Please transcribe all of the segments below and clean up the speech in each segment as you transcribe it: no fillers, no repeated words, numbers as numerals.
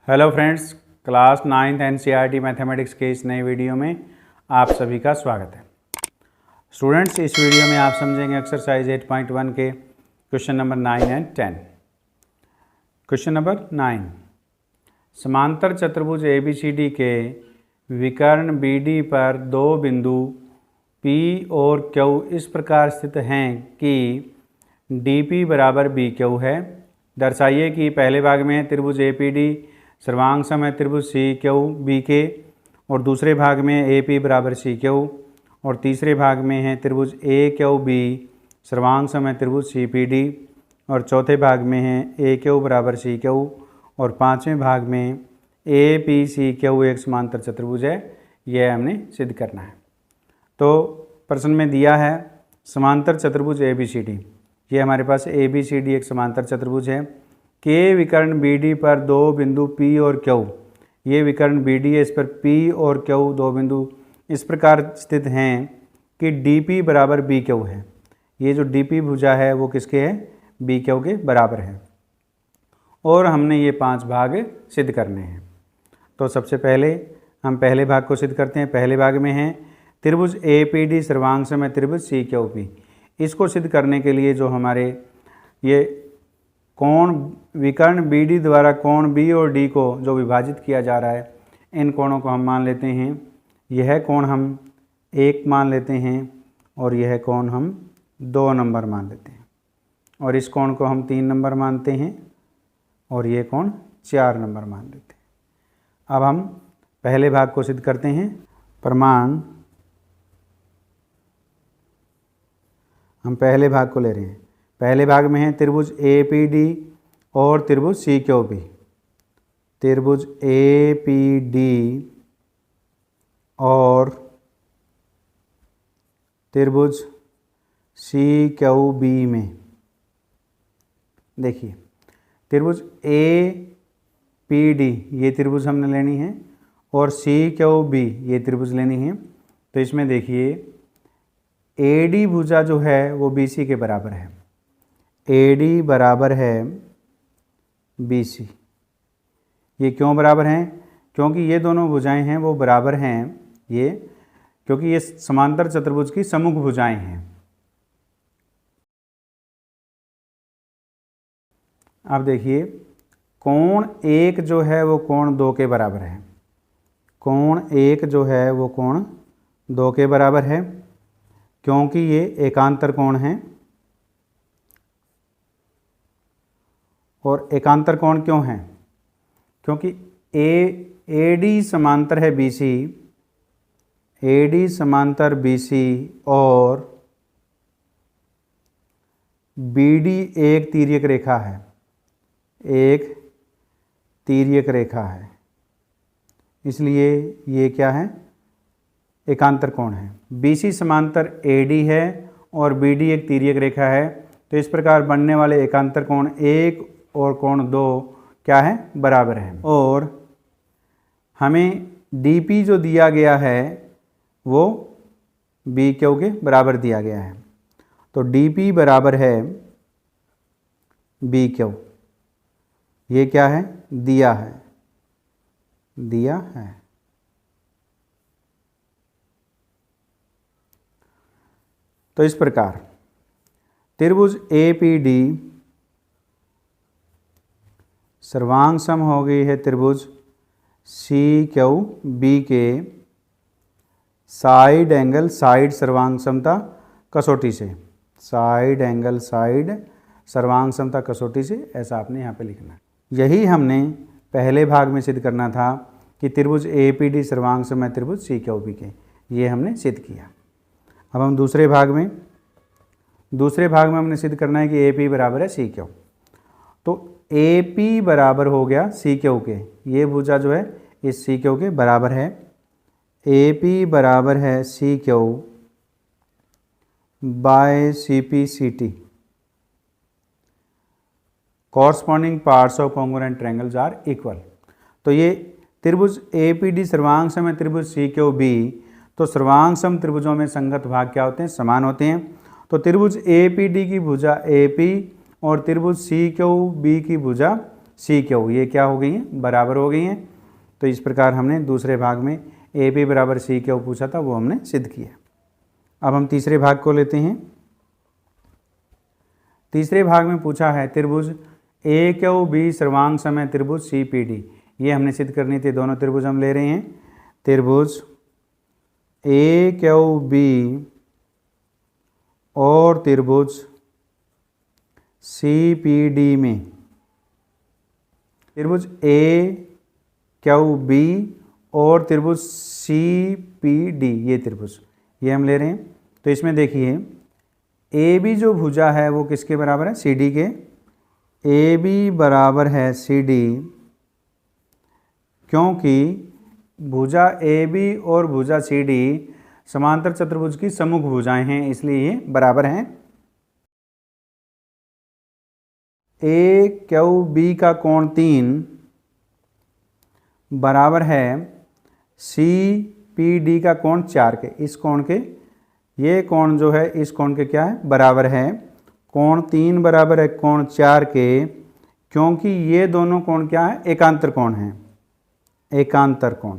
Hello friends, class 9th NCERT mathematics के इस नए वीडियो में आप सभी का स्वागत है। स्टूडेंट्स, इस वीडियो में आप समझेंगे एक्सरसाइज 8.1 के question number 9 and 10। Question number 9, समांतर चतुर्भुज ABCD के विकर्ण BD पर दो बिंदु P और Q इस प्रकार स्थित हैं कि DP बराबर BQ है। दर्शाइए कि पहले भाग में त्रिभुज APD सर्वांग सम है त्रिभुज CQBK और दूसरे भाग में AP बराबर CQ और तीसरे भाग में है त्रिभुज AQB सर्वांग सम है त्रिभुज CPD और चौथे भाग में है AQ बराबर CQ और पांचवें भाग में APCQ एक समांतर चतुर्भुज है। यह हमने सिद्ध करना है। तो प्रश्न में दिया है समांतर चतुर्भुज ABCD। ये हमारे पास ABCD एक समांतर चतुर्भुज है। के विकर्ण BD पर दो बिंदु P और Q, ये विकर्ण BD है, इस पर P और Q दो बिंदु इस प्रकार स्थित हैं कि DP बराबर BQ है। ये जो DP भुजा है वो किसके है? BQ के बराबर है। और हमने ये 5 भाग सिद्ध करने हैं। तो सबसे पहले हम पहले भाग को सिद्ध करते हैं। पहले भाग में है त्रिभुज APD सर्वांग सम है त्रिभुज CQB। इसको सिद्ध करने के लिए जो हमारे ये कोण विकर्ण BD द्वारा कोण B और D को जो विभाजित किया जा रहा है, इन कोणों को हम मान लेते हैं। यह कोण हम 1 मान लेते हैं और यह कोण हम 2 नंबर मान लेते हैं और इस कोण को हम 3 नंबर मानते हैं और ये कोण 4 नंबर मान लेते हैं। अब हम पहले भाग को सिद्ध करते हैं। प्रमाण हम पहले भाग को ले रहे हैं। पहले भाग में है त्रिभुज APD और त्रिभुज CQB। त्रिभुज APD और त्रिभुज CQB में देखिए त्रिभुज APD ये त्रिभुज हमने लेनी है और CQB ये त्रिभुज लेनी है। तो इसमें देखिए AD भुजा जो है वो BC के बराबर है। AD बराबर है BC। ये क्यों बराबर हैं? क्योंकि ये दोनों भुजाएं हैं वो बराबर हैं, ये क्योंकि ये समांतर चतुर्भुज की सम्मुख भुजाएं हैं। अब देखिए कोण 1 जो है वो कोण 2 के बराबर है। कोण 1 जो है वो कोण 2 के बराबर है क्योंकि ये एकांतर कोण है। और एकांतर कोण क्यों है? क्योंकि AD समांतर है BC, AD समांतर BC और BD एक तिर्यक रेखा है, एक तिर्यक रेखा है, इसलिए ये क्या है? एकांतर कोण है। BC समांतर AD है और BD एक तिर्यक रेखा है। तो इस प्रकार बनने वाले एकांतर कोण 1 और कोण 2 क्या है? बराबर है। और हमें DP जो दिया गया है वो BQ के बराबर दिया गया है। तो DP बराबर है BQ। ये क्या है? दिया है, दिया है। तो इस प्रकार त्रिभुज APD सर्वांग सम हो गई है त्रिभुज CQB के साइड एंगल साइड सर्वांग समता कसौटी से। साइड एंगल साइड सर्वांग समता कसौटी से, ऐसा आपने यहाँ पे लिखना है। यही हमने पहले भाग में सिद्ध करना था कि त्रिभुज APD सर्वांग सम है त्रिभुज CQB के। ये हमने सिद्ध किया। अब हम दूसरे भाग में हमने सिद्ध करना है कि AP बराबर है CQ। तो AP बराबर हो गया CQ के। ये भुजा जो है इस CQ के बराबर है। AP बराबर है CQ by CPCT। Corresponding parts of congruent triangles are equal. तो ये त्रिभुज APD सर्वांग सम है त्रिभुज CQB। तो सर्वांग सम त्रिभुजों में संगत भाग क्या होते हैं? समान होते हैं। तो त्रिभुज APD की भुजा AP और त्रिभुज CQB की भुजा सी क्यू, ये क्या हो गई हैं, बराबर हो गई हैं। तो इस प्रकार हमने दूसरे भाग में ए बी बराबर सी क्यू पूछा था, वो हमने सिद्ध किया। अब हम तीसरे भाग को लेते हैं। तीसरे भाग में पूछा है त्रिभुज ए क्यू बी सर्वांग समय त्रिभुज सी पी डी, ये हमने सिद्ध करनी थी। दोनों त्रिभुज हम ले रहे हैं, त्रिभुज ए क्यू बी और त्रिभुज सी पी डी में, त्रिभुज ए क्यू बी और त्रिभुज सी पी डी, ये त्रिभुज ये हम ले रहे हैं। तो इसमें देखिए ए बी जो भुजा है वो किसके बराबर है, सी डी के। ए बी बराबर है सी डी, क्योंकि भुजा ए बी और भुजा सी डी समांतर चतुर्भुज की सम्मुख भुजाएं हैं, इसलिए ये बराबर हैं। ए क्यू बी का कोण 3 बराबर है सी पी डी का कोण 4 के। इस कोण के, ये कोण जो है इस कोण के क्या है, बराबर है। कोण 3 बराबर है कोण 4 के, क्योंकि ये दोनों कोण क्या है, एकांतर कोण हैं, एकांतर कोण।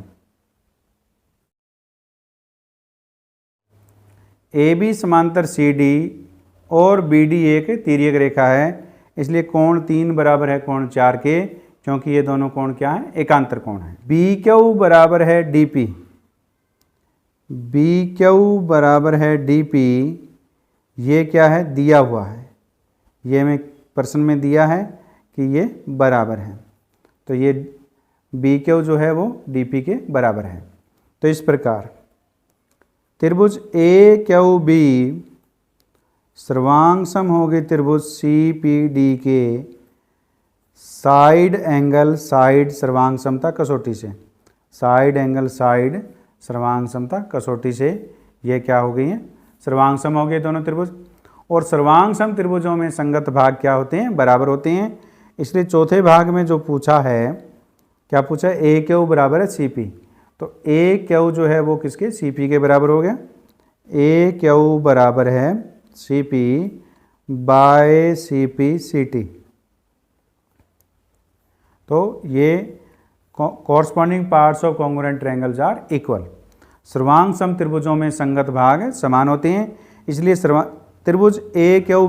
ए बी समांतर सी डी और बी डी एक तिर्यक रेखा है, इसलिए कोण 3 बराबर है कोण 4 के, क्योंकि ये दोनों कोण क्या है, एकांतर कोण है। बी क्यू बराबर है डी पी, बी क्यू बराबर है डी पी, ये क्या है, दिया हुआ है, ये हमें प्रश्न में दिया है कि ये बराबर है। तो ये बी क्यू जो है वो डी पी के बराबर है। तो इस प्रकार त्रिभुज ए क्यू बी सर्वांग सम होगी त्रिभुज सी पी डी के साइड एंगल साइड सर्वांग समता कसौटी से, साइड एंगल साइड सर्वांग समता कसौटी से ये क्या हो गई हैं, सर्वांग सम हो गए दोनों त्रिभुज। और सर्वांग सम त्रिभुजों में संगत भाग क्या होते हैं, बराबर होते हैं। इसलिए चौथे भाग में जो पूछा है, क्या पूछा है, ए क्यू बराबर है सी पी। तो ए क्यू जो है वो किसके, सी पी के बराबर हो गया। ए क्यू बराबर है C P by C P C T. तो ये corresponding parts of congruent triangles are equal. सर्वांग सम त्रिभुजों में संगत भाग समान होते हैं, इसलिए त्रिभुज ए क्यू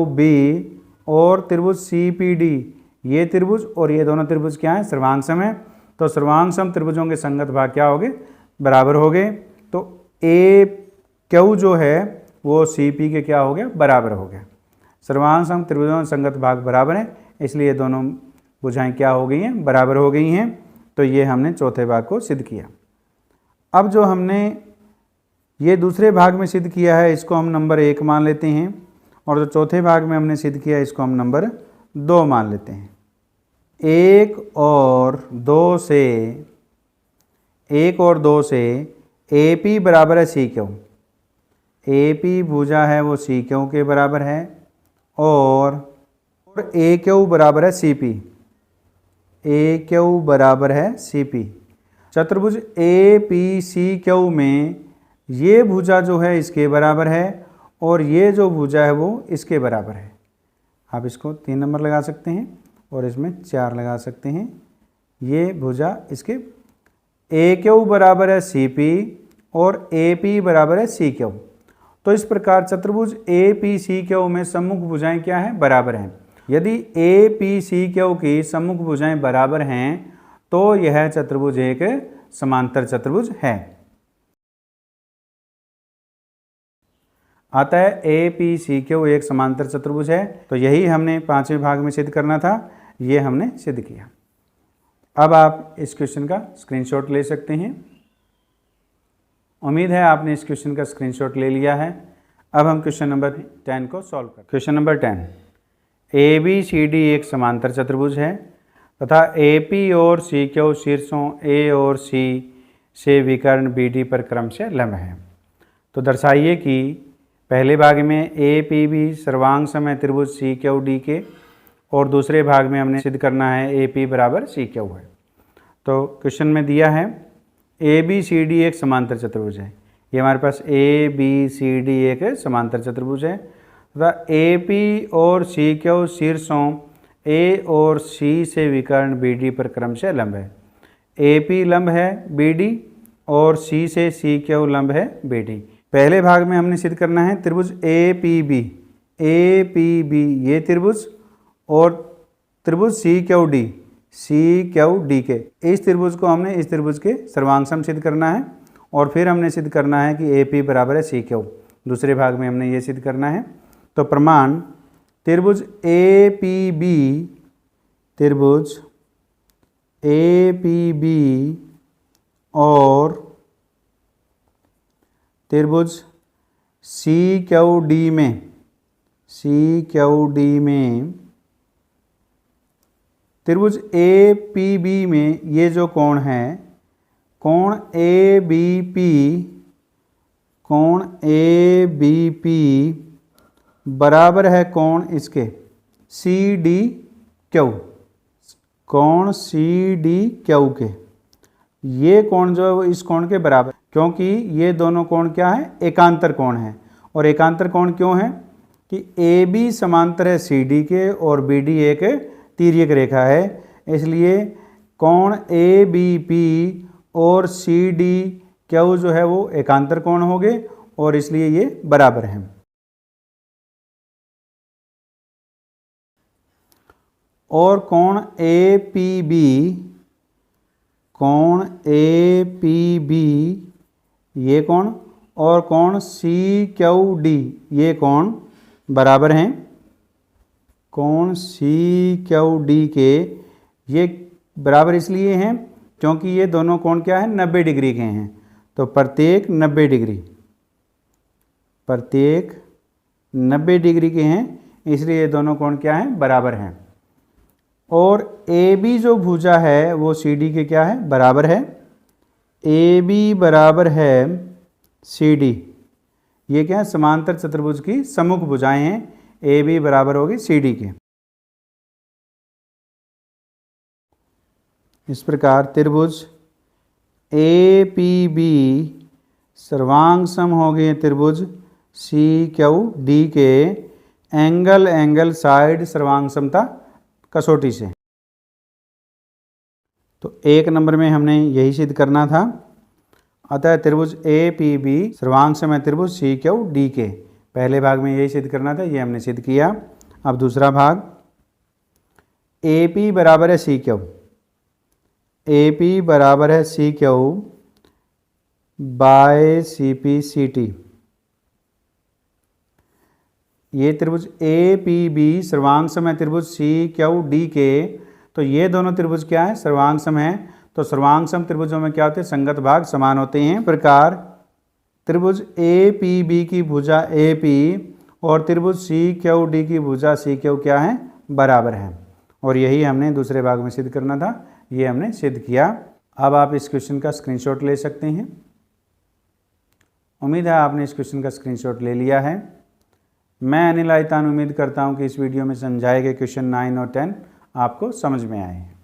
बी और त्रिभुज सी पी डी, ये त्रिभुज और ये दोनों त्रिभुज क्या है, सर्वांग सम है। तो सर्वांग सम त्रिभुजों के संगत भाग क्या हो गए, बराबर हो गए। तो ए क्यू जो है वो सी पी के क्या हो गया, बराबर हो गया। सर्वांग सम त्रिभुजों में संगत भाग बराबर है, इसलिए दोनों भुजाएं क्या हो गई हैं, बराबर हो गई हैं। तो ये हमने चौथे भाग को सिद्ध किया। अब जो हमने ये दूसरे भाग में सिद्ध किया है, इसको हम नंबर 1 मान लेते हैं, और जो चौथे भाग में हमने सिद्ध किया है इसको हम नंबर 2 मान लेते हैं। 1 और 2 से ए पी बराबर है सी क्यू, ए पी भुजा है वो सी क्यू के बराबर है, और ए क्यू बराबर है सी पी, ए क्यू बराबर है सी पी। चतुर्भुज ए पी सी क्यू में ये भुजा जो है इसके बराबर है, और ये जो भुजा है वो इसके बराबर है। आप इसको 3 नंबर लगा सकते हैं और इसमें 4 लगा सकते हैं। ये भुजा इसके ए क्यू बराबर है सी पी और ए पी बराबर है सी क्यू। तो इस प्रकार चतुर्भुज ए पी सी क्यू में सम्मुख भुजाएं क्या हैं, बराबर हैं। यदि ए पी सी क्यू की सम्मुख भुजाएं बराबर हैं तो यह चतुर्भुज एक समांतर चतुर्भुज है। अतः ए पी सी क्यू एक समांतर चतुर्भुज है। तो यही हमने 5वें भाग में सिद्ध करना था, ये हमने सिद्ध किया। अब आप इस क्वेश्चन का स्क्रीनशॉट ले सकते हैं। उम्मीद है आपने इस क्वेश्चन का स्क्रीनशॉट ले लिया है। अब हम क्वेश्चन नंबर 10 को सॉल्व करें। Question number 10, A B C D एक समांतर चतुर्भुज है तथा ए पी और सी क्यू शीर्षों ए और सी से विकर्ण बी डी पर क्रम से लंब है। तो दर्शाइए कि पहले भाग में ए पी बी सर्वांग सम है त्रिभुज सी क्यू डी के, और दूसरे भाग में हमने सिद्ध करना है ए पी बराबर सी क्यू है। तो क्वेश्चन में दिया है ए बी सी डी एक समांतर चतुर्भुज है। ये हमारे पास ए बी सी डी एक समांतर चतुर्भुज है तथा ए पी और सी क्यू शीर्षों ए और सी से विकर्ण बी डी पर क्रमशः लंब है। ए पी लंब है बी डी और सी से सी क्यू लंब है बी डी। पहले भाग में हमने सिद्ध करना है त्रिभुज ए पी बी ये त्रिभुज और त्रिभुज सी क्यू डी के इस त्रिभुज को हमने इस त्रिभुज के सर्वांग सम सिद्ध करना है और फिर हमने सिद्ध करना है कि ए पी बराबर है सी क्यू। दूसरे भाग में हमने ये सिद्ध करना है। तो प्रमाण त्रिभुज ए पी बी और त्रिभुज सी क्यू डी में त्रिभुज ए पी बी में ये जो कोण है कोण ए बी पी बराबर है कोण इसके सी डी क्यू, कोण सी डी क्यू के। ये कोण जो है वो इस कोण के बराबर, क्योंकि ये दोनों कोण क्या है एकांतर कोण है। और एकांतर कोण क्यों है कि ए बी समांतर है सी डी के और बी डी एक तिर्यक रेखा है, इसलिए कोण ए बी पी और सी डी क्यू जो है वो एकांतर कोण हो गए और इसलिए ये बराबर हैं। और कोण ए पी बी ये कोण और कोण सी क्यू डी ये कोण बराबर हैं। कोण सी क्यू डी के ये बराबर इसलिए हैं क्योंकि ये दोनों कोण क्या है 90 डिग्री के हैं। तो प्रत्येक 90 डिग्री के हैं, इसलिए ये दोनों कोण क्या हैं बराबर हैं। और ए बी जो भुजा है वो सी डी के क्या है बराबर है। ए बी बराबर है सी डी, ये क्या है समांतर चतुर्भुज की सम्मुख भुजाएं हैं। ए बी बराबर होगी सी डी के। इस प्रकार त्रिभुज ए पी बी सर्वांग सम हो गए त्रिभुज सी क्यू डी के एंगल साइड सर्वांग समता कसौटी से। तो एक नंबर में हमने यही सिद्ध करना था। अतः त्रिभुज ए पी बी सर्वांग सम है त्रिभुज सी क्यू डी के। पहले भाग में यही सिद्ध करना था, ये हमने सिद्ध किया। अब दूसरा भाग ए पी बराबर है सी क्यू, ए पी बराबर है C Q by C P C T. ये त्रिभुज ए पी बी सर्वांग सम है त्रिभुज सी क्यू डी के। तो ये दोनों त्रिभुज क्या है सर्वांग सम है। तो सर्वांग सम त्रिभुजों में क्या होते हैं संगत भाग समान होते हैं। प्रकार त्रिभुज ए पी बी की भुजा ए पी और त्रिभुज सी क्यू डी की भुजा सी क्यू क्या है बराबर है। और यही हमने दूसरे भाग में सिद्ध करना था, ये हमने सिद्ध किया। अब आप इस क्वेश्चन का स्क्रीनशॉट ले सकते हैं। उम्मीद है आपने इस क्वेश्चन का स्क्रीनशॉट ले लिया है। मैं अनिल आइतान उम्मीद करता हूँ कि इस वीडियो में समझाए गए क्वेश्चन 9 और 10 आपको समझ में आए हैं।